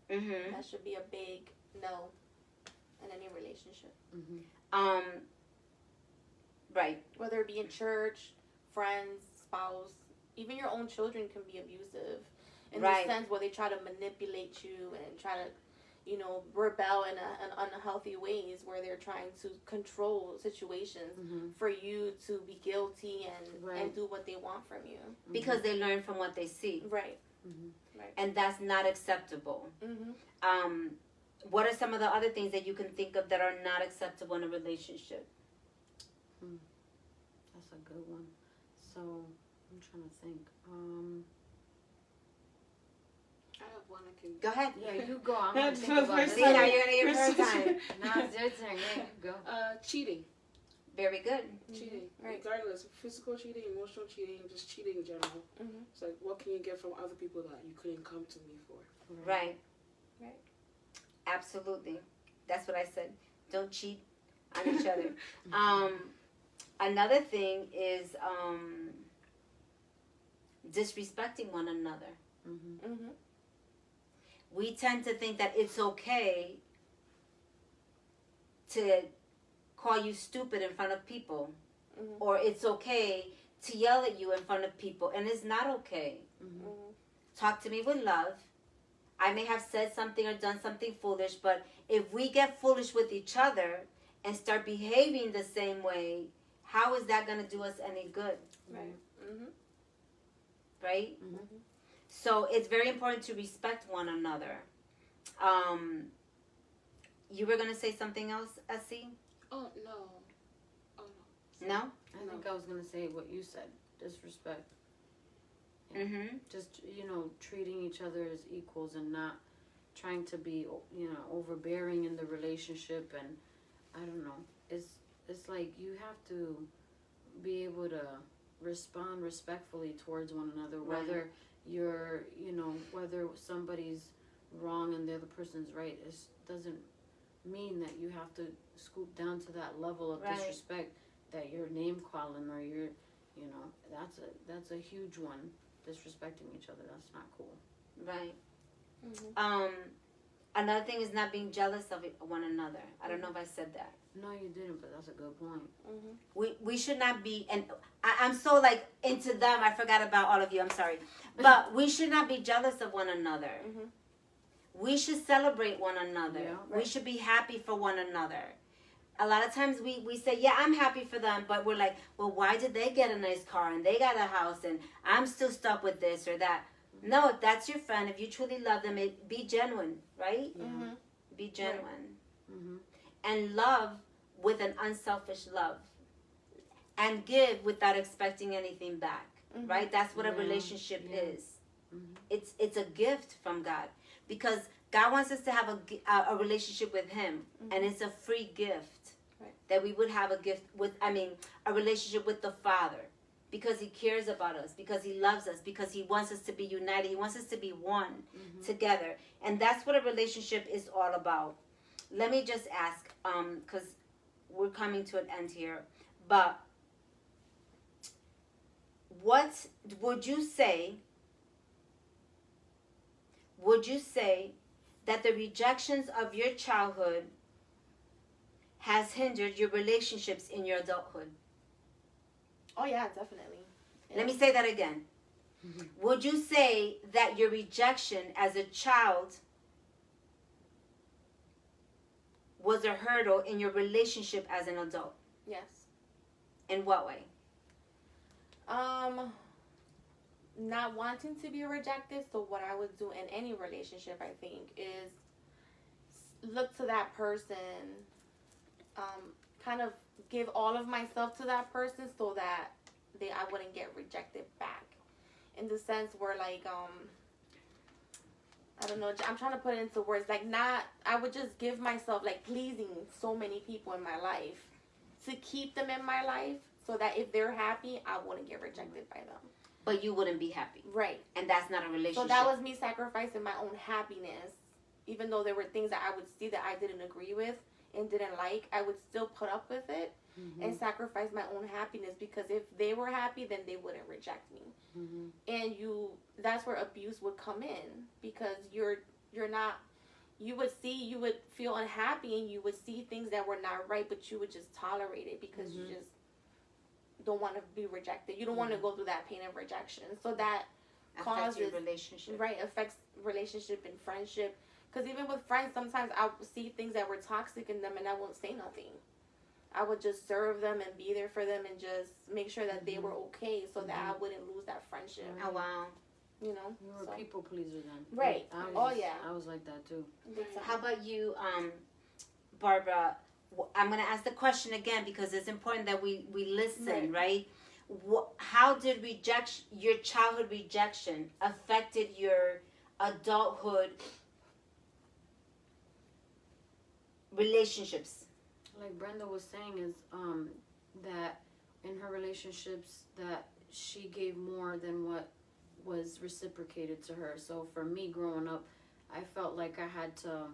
That should be a big no in any relationship. Right. Whether it be in church, friends, spouse, even your own children can be abusive in the sense where they try to manipulate you and try to, you know, rebel in unhealthy ways where they're trying to control situations for you to be guilty and do what they want from you. Because they learn from what they see. Right. And that's not acceptable. What are some of the other things that you can think of that are not acceptable in a relationship? That's a good one. So, I'm trying to think. I have one I can... Go ahead. Yeah, you go. I'm Yeah, going to think about first it. See, now you're going to give her time. No, it's your turn. Yeah, you go. Cheating. Very good. Cheating, Right. regardless, physical cheating, emotional cheating, just cheating in general. Mhm. It's like, what can you get from other people that you couldn't come to me for? Right. Right. Absolutely. That's what I said. Don't cheat on each other. Another thing is disrespecting one another. Mm-hmm. Mhm. We tend to think that it's okay to call you stupid in front of people, Mhm. or it's okay to yell at you in front of people, and it's not okay. Mm-hmm. Mhm. Talk to me with love. I may have said something or done something foolish, but if we get foolish with each other and start behaving the same way, how is that going to do us any good? Right. Mhm. Right? Mm-hmm. So it's very important to respect one another. You were going to say something else, Esi? Oh, no. Oh, no. No? I think I was gonna say what you said. Disrespect. Yeah. Mm-hmm. Just treating each other as equals and not trying to be overbearing in the relationship. And I don't know. It's like you have to be able to respond respectfully towards one another, Right. whether you're whether somebody's wrong and the other person's right. It doesn't mean that you have to scoop down to that level of Right. disrespect that you're name calling or you're that's a huge one. Disrespecting each other, that's not cool. Right. Mhm. Another thing is not being jealous of one another. I don't know if I said that. No, you didn't, but that's a good point. Mhm. We should not be, and I'm so like into them, I forgot about all of you, I'm sorry. But we should not be jealous of one another. Mhm. We should celebrate one another. Yeah. We Right. should be happy for one another. A lot of times we say, yeah, I'm happy for them, but we're like, well, why did they get a nice car and they got a house and I'm still stuck with this or that? No, if that's your friend, if you truly love them, be genuine, right? Yeah. Mhm. Be genuine. Mm-hmm. And love with an unselfish love. And give without expecting anything back, Mhm. right? That's what a Yeah. relationship Yeah. is. Mm-hmm. It's a gift from God, because God wants us to have a relationship with Him, and it's a free gift. Right. That we would have a relationship with the Father, because He cares about us, because He loves us, because He wants us to be united. He wants us to be one together, and that's what a relationship is all about. Let me just ask, because we're coming to an end here, but what would you say? Would you say that the rejections of your childhood has hindered your relationships in your adulthood? Oh yeah, definitely. Yeah. Let me say that again. Would you say that your rejection as a child was a hurdle in your relationship as an adult? Yes. In what way? Not wanting to be rejected. So what I would do in any relationship, I think, is look to that person, kind of give all of myself to that person so that I wouldn't get rejected back. In the sense where, like, I don't know, I'm trying to put it into words, like, I would just give myself, like, pleasing so many people in my life to keep them in my life so that if they're happy, I wouldn't get rejected by them. But you wouldn't be happy. Right. And that's not a relationship. So that was me sacrificing my own happiness. Even though there were things that I would see that I didn't agree with and didn't like, I would still put up with it and sacrifice my own happiness, because if they were happy, then they wouldn't reject me. And that's where abuse would come in, because you're not, you would feel unhappy and you would see things that were not right, but you would just tolerate it because you just don't want to be rejected. You don't want to go through that pain of rejection. So that affects your causes, relationship. right, affects relationship and friendship. Because even with friends, sometimes I would see things that were toxic in them and I won't say nothing. I would just serve them and be there for them and just make sure that they were okay so that I wouldn't lose that friendship. Oh, wow. You know? You were a people pleaser then. Right. I was like that too. How about you, Barbara? I'm going to ask the question again because it's important that we listen, right? How did your childhood rejection affected your adulthood relationships? Like Brenda was saying, is that in her relationships that she gave more than what was reciprocated to her. So for me growing up, I felt like I had to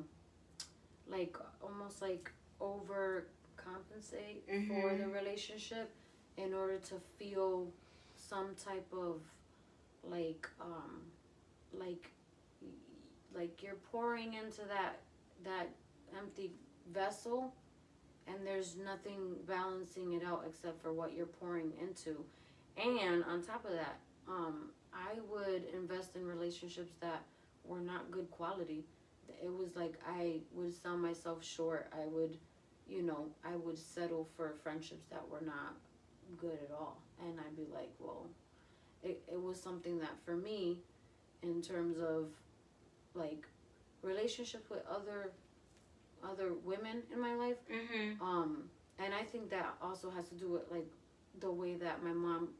like almost like overcompensate for the relationship in order to feel some type of like like you're pouring into that empty vessel, and there's nothing balancing it out except for what you're pouring into. And on top of that, I would invest in relationships that were not good quality. It was like I would sell myself short. I would settle for friendships that were not good at all. And I'd be like, well, it was something that for me, in terms of like relationships with other women in my life, and I think that also has to do with like the way that my mom,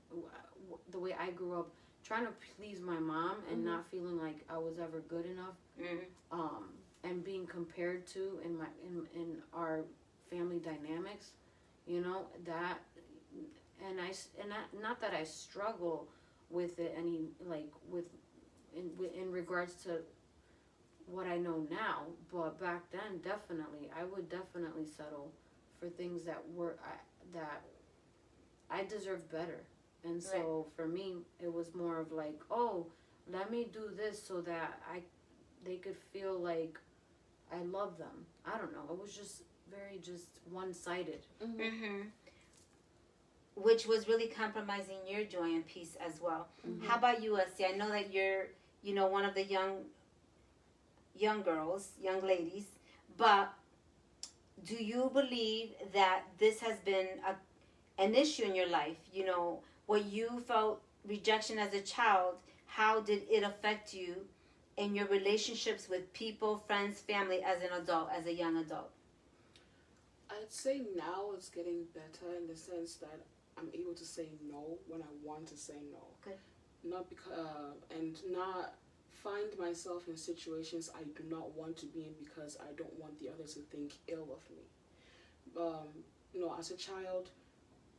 the way I grew up, trying to please my mom and not feeling like I was ever good enough, and being compared to in our family dynamics, that, and not that I struggle with it any like in regards to what I know now, but back then I would definitely settle for things that I deserved better. And so for me, it was more of like, oh, let me do this so that they could feel like I love them. I don't know. It was just very one-sided. Which was really compromising your joy and peace as well. How about you, Esi? I know that you're, one of the young girls, young ladies, but do you believe that this has been an issue in your life? What you felt rejection as a child, how did it affect you in your relationships with people, friends, family as an adult, as a young adult? I'd say now it's getting better in the sense that I'm able to say no when I want to say no. Good. Not because and not find myself in situations I do not want to be in because I don't want the others to think ill of me. As a child,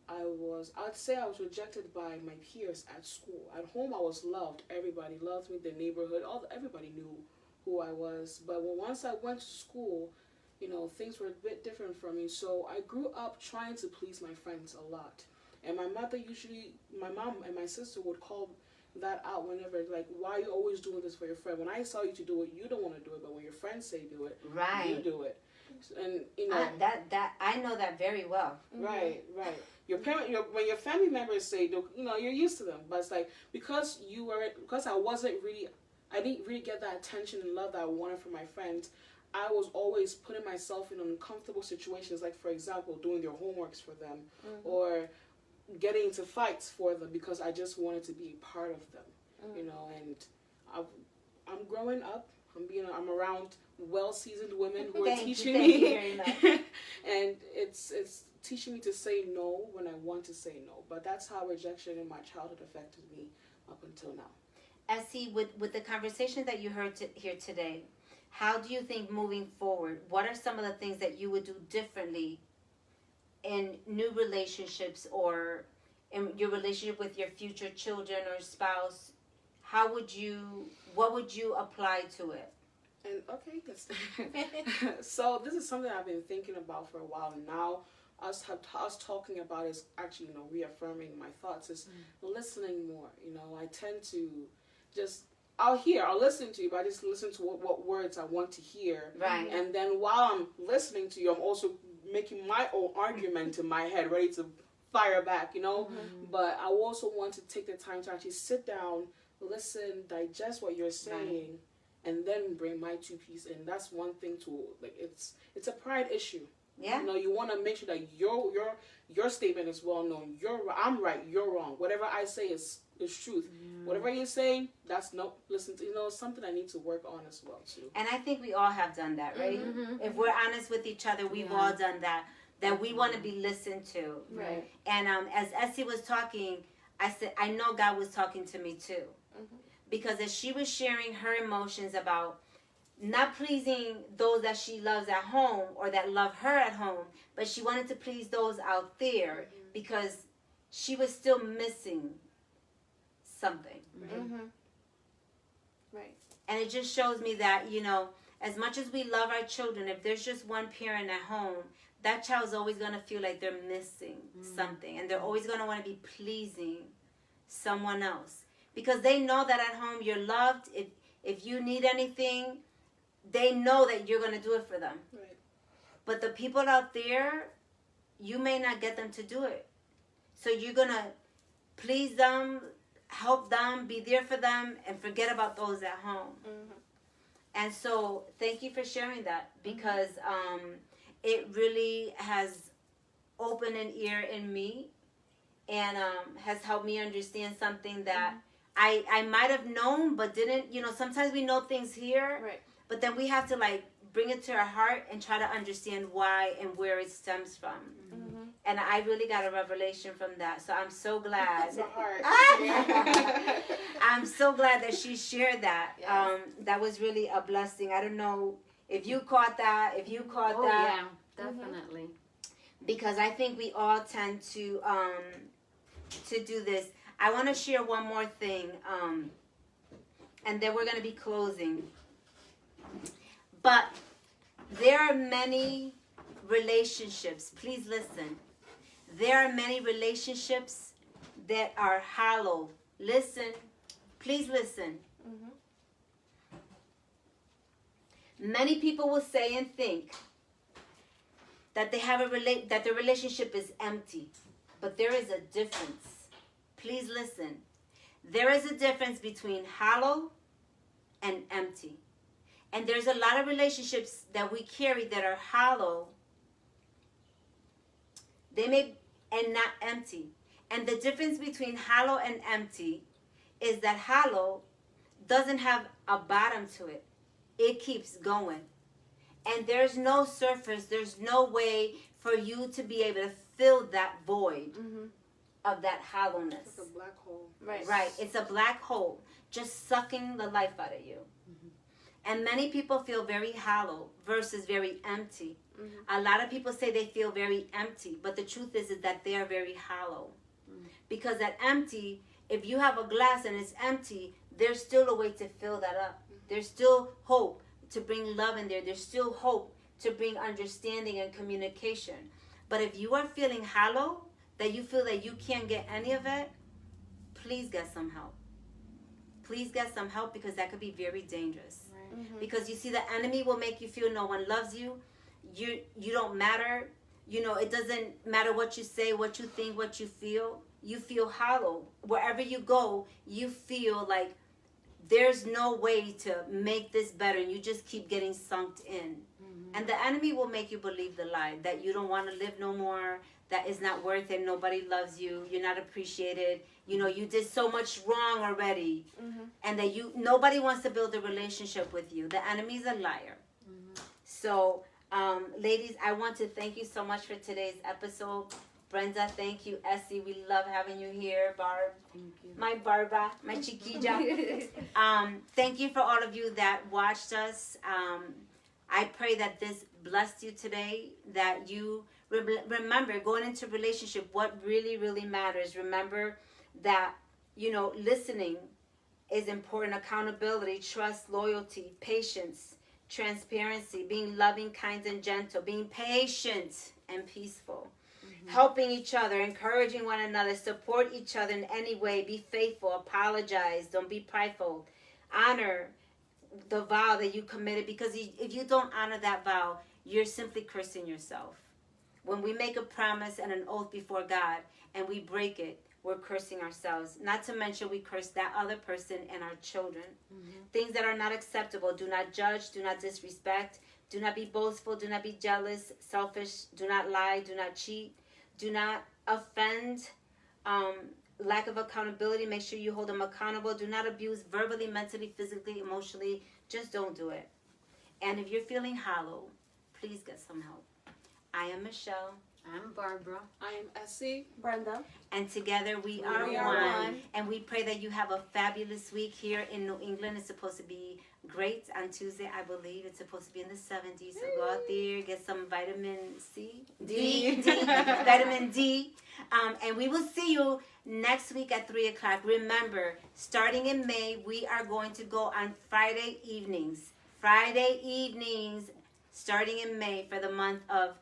I'd say I was rejected by my peers at school. At home, I was loved. Everybody loved me. The neighborhood, everybody knew who I was. But once I went to school, things were a bit different for me. So I grew up trying to please my friends a lot. And my mom and my sister would call that out whenever, like, why are you always doing this for your friend? When I tell you to do it, you don't want to do it. But when your friends say do it, you do it. And that I know that very well. Right. When your family members say, you're used to them. But it's like because I didn't really get that attention and love that I wanted from my friends. I was always putting myself in uncomfortable situations, like for example, doing their homeworks for them, or getting into fights for them because I just wanted to be a part of them. And I'm growing up. I'm around well-seasoned women who are teaching me, very much. and it's teaching me to say no when I want to say no. But that's how rejection in my childhood affected me up until now. Esi, with the conversation that you heard here today, how do you think moving forward, what are some of the things that you would do differently in new relationships or in your relationship with your future children or spouse? What would you apply to it? And okay, yes. So this is something I've been thinking about for a while now. Us talking about is actually, reaffirming my thoughts is listening more. I tend to I'll listen to you, but I just listen to what words I want to hear. Right. And then while I'm listening to you, I'm also making my own argument in my head, ready to fire back, But I also want to take the time to actually sit down, listen, digest what you're saying, and then bring my two pieces in. That's one thing to, like, it's a pride issue. Yeah. You want to make sure that your statement is well known. I'm right, you're wrong. Whatever I say is truth. Whatever you're saying, something I need to work on as well too. And I think we all have done that, right? If we're honest with each other, we've all done that. That we want to be listened to. Right. And as Esi was talking, I said, I know God was talking to me too. Because as she was sharing her emotions about not pleasing those that she loves at home or that love her at home, but she wanted to please those out there, because she was still missing something. Right. And it just shows me that, as much as we love our children, if there's just one parent at home, that child's always going to feel like they're missing something. And they're always going to want to be pleasing someone else. Because they know that at home you're loved. If you need anything, they know that you're going to do it for them. Right. But the people out there, you may not get them to do it. So you're going to please them, help them, be there for them, and forget about those at home. And so thank you for sharing that, because it really has opened an ear in me and has helped me understand something that I might have known but didn't. Sometimes we know things here, Right. but then we have to bring it to our heart and try to understand why and where it stems from. And I really got a revelation from that. So I'm so glad. It's a heart. I'm so glad that she shared that. Yes. That was really a blessing. I don't know if you caught that, that. Yeah, definitely. Because I think we all tend to do this. I want to share one more thing, and then we're going to be closing. But there are many relationships. Please listen. There are many relationships that are hollow. Listen. Please listen. Many people will say and think that they have that the relationship is empty, but there is a difference. Please listen. There is a difference between hollow and empty. And there's a lot of relationships that we carry that are hollow. They may, and not empty. And the difference between hollow and empty is that hollow doesn't have a bottom to it. It keeps going. And there's no surface, there's no way for you to be able to fill that void of that hollowness. It's like a black hole. Right. Right. It's a black hole just sucking the life out of you. And many people feel very hollow versus very empty. A lot of people say they feel very empty, but the truth is that they are very hollow. Because that empty, if you have a glass and it's empty, there's still a way to fill that up. There's still hope to bring love in there. There's still hope to bring understanding and communication. But if you are feeling hollow, that you feel that you can't get any of it, please get some help. Please get some help, because that could be very dangerous. Because you see, the enemy will make you feel no one loves you. You don't matter. It doesn't matter what you say, what you think, what you feel. You feel hollow. Wherever you go, you feel like there's no way to make this better, and you just keep getting sunk in. And the enemy will make you believe the lie that you don't want to live no more, that it's not worth it, nobody loves you, you're not appreciated, you did so much wrong already, and that nobody wants to build a relationship with you. The enemy's a liar. So, ladies, I want to thank you so much for today's episode. Brenda, thank you. Esi, we love having you here. Barb, Thank you. my Barbara, my chiquilla. Thank you for all of you that watched us. I pray that this blessed you today, that you remember going into relationship, what really, really matters. Remember that, listening is important. Accountability, trust, loyalty, patience, transparency, being loving, kind, and gentle, being patient and peaceful. Helping each other, encouraging one another, support each other in any way, be faithful, apologize, don't be prideful, honor the vow that you committed, because if you don't honor that vow, you're simply cursing yourself. When we make a promise and an oath before God and we break it, we're cursing ourselves. Not to mention we curse that other person and our children. Things that are not acceptable. Do not judge, do not disrespect, do not be boastful, do not be jealous, selfish, do not lie, do not cheat, do not offend. Lack of accountability, make sure you hold them accountable. Do not abuse verbally, mentally, physically, emotionally. Just don't do it. And if you're feeling hollow, please get some help. I am Michele. I'm Barbara. I am Esi. Brenda. And together we are one. And we pray that you have a fabulous week here in New England. It's supposed to be great on Tuesday, I believe. It's supposed to be in the 70s. So go out there, get some vitamin C, D, vitamin D. And we will see you next week at 3 o'clock. Remember, starting in May, we are going to go on Friday evenings. Friday evenings, starting in May for the month of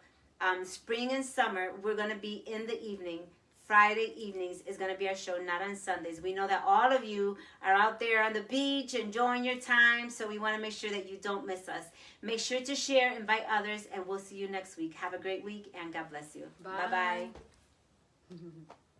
spring and summer. We're going to be in the evening. Friday evenings is going to be our show, not on Sundays. We know that all of you are out there on the beach enjoying your time, so we want to make sure that you don't miss us. Make sure to share, invite others, and we'll see you next week. Have a great week, and God bless you. Bye. Bye-bye.